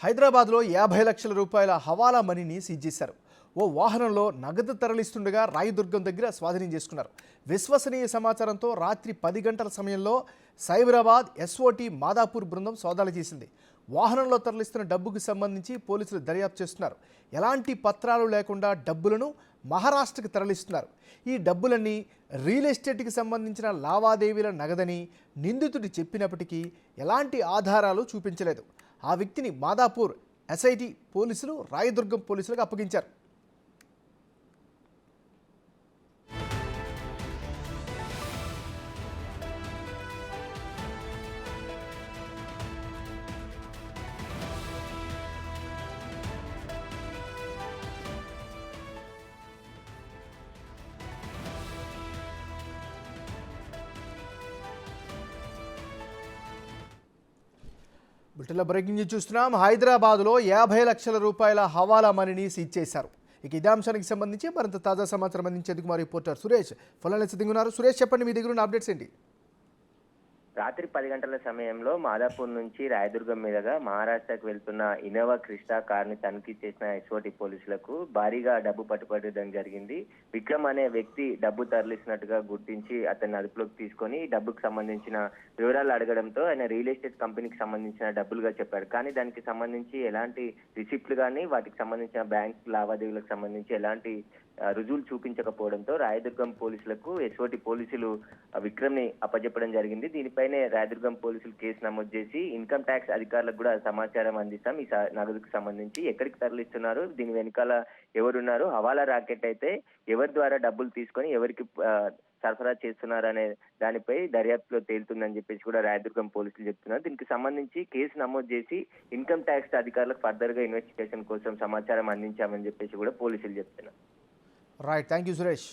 హైదరాబాద్లో 50 లక్షల రూపాయల హవాలా మనీని సీజ్ చేశారు. ఓ వాహనంలో నగదు తరలిస్తుండగా రాయదుర్గం దగ్గర స్వాధీనం చేసుకున్నారు. విశ్వసనీయ సమాచారంతో రాత్రి 10 గంటల సమయంలో సైబరాబాద్ ఎస్ఓటీ మాదాపూర్ బృందం సోదాలు చేసింది. వాహనంలో తరలిస్తున్న డబ్బుకు సంబంధించి పోలీసులు దర్యాప్తు చేస్తున్నారు. ఎలాంటి పత్రాలు లేకుండా డబ్బులను మహారాష్ట్రకు తరలిస్తున్నారు. ఈ డబ్బులన్నీ రియల్ ఎస్టేట్కి సంబంధించిన లావాదేవీల నగదని నిందితుడు చెప్పినప్పటికీ ఎలాంటి ఆధారాలు చూపించలేదు. ఆ వ్యక్తిని మాదాపూర్ ఎస్ఐటి పోలీసులు రాయదుర్గం పోలీసులకు అప్పగించారు. బులెటిన్లో బ్రేకింగ్ న్యూస్ చూస్తున్నాం. హైదరాబాద్లో 50 లక్షల రూపాయల హవాలా మనీని సీజ్ చేశారు. ఇక ఇదే అంశానికి సంబంధించి మరింత తాజా సమాచారం అందించేందుకు మా రిపోర్టర్ సురేష్ ఫోన్లో సిద్ధంగా ఉన్నారు. సురేష్, చెప్పండి, మీ దగ్గర ఉన్న అప్డేట్స్ ఏంటి? రాత్రి 10 గంటల సమయంలో మాదాపూర్ నుంచి రాయదుర్గం మీదుగా మహారాష్ట్రకు వెళ్తున్న ఇన్నోవా క్రిస్టా కార్ని తనిఖీ చేసిన ఎస్ఓటి పోలీసులకు భారీగా డబ్బు పట్టుబడడం జరిగింది. విక్రమ్ అనే వ్యక్తి డబ్బు తరలిస్తున్నట్టుగా గుర్తించి అతన్ని అదుపులోకి తీసుకొని డబ్బుకు సంబంధించిన వివరాలు అడగడంతో ఆయన రియల్ ఎస్టేట్ కంపెనీకి సంబంధించిన డబ్బులుగా చెప్పాడు. కానీ దానికి సంబంధించి ఎలాంటి రిసిప్ట్లు కానీ వాటికి సంబంధించిన బ్యాంక్ లావాదేవీలకు సంబంధించి ఎలాంటి రుజువులు చూపించకపోవడంతో రాయదుర్గం పోలీసులకు ఎస్ఓటి పోలీసులు విక్రమ్ ని అప్పచెప్పడం జరిగింది. దీనిపైనే రాయదుర్గం పోలీసులు కేసు నమోదు చేసి ఇన్కమ్ ట్యాక్స్ అధికారులకు కూడా సమాచారం అందిస్తాం. ఈ నగదుకు సంబంధించి ఎక్కడికి తరలిస్తున్నారు, దీని వెనకాల ఎవరున్నారు, హవాలా రాకెట్ అయితే ఎవరి ద్వారా డబ్బులు తీసుకొని ఎవరికి సరఫరా చేస్తున్నారనే దానిపై దర్యాప్తులో తేలుతుందని చెప్పేసి కూడా రాయదుర్గం పోలీసులు చెప్తున్నారు. దీనికి సంబంధించి కేసు నమోదు చేసి ఇన్కమ్ ట్యాక్స్ అధికారులకు ఫర్దర్ గా ఇన్వెస్టిగేషన్ కోసం సమాచారం అందించామని చెప్పేసి కూడా పోలీసులు చెప్తున్నారు. Right, thank you Suresh.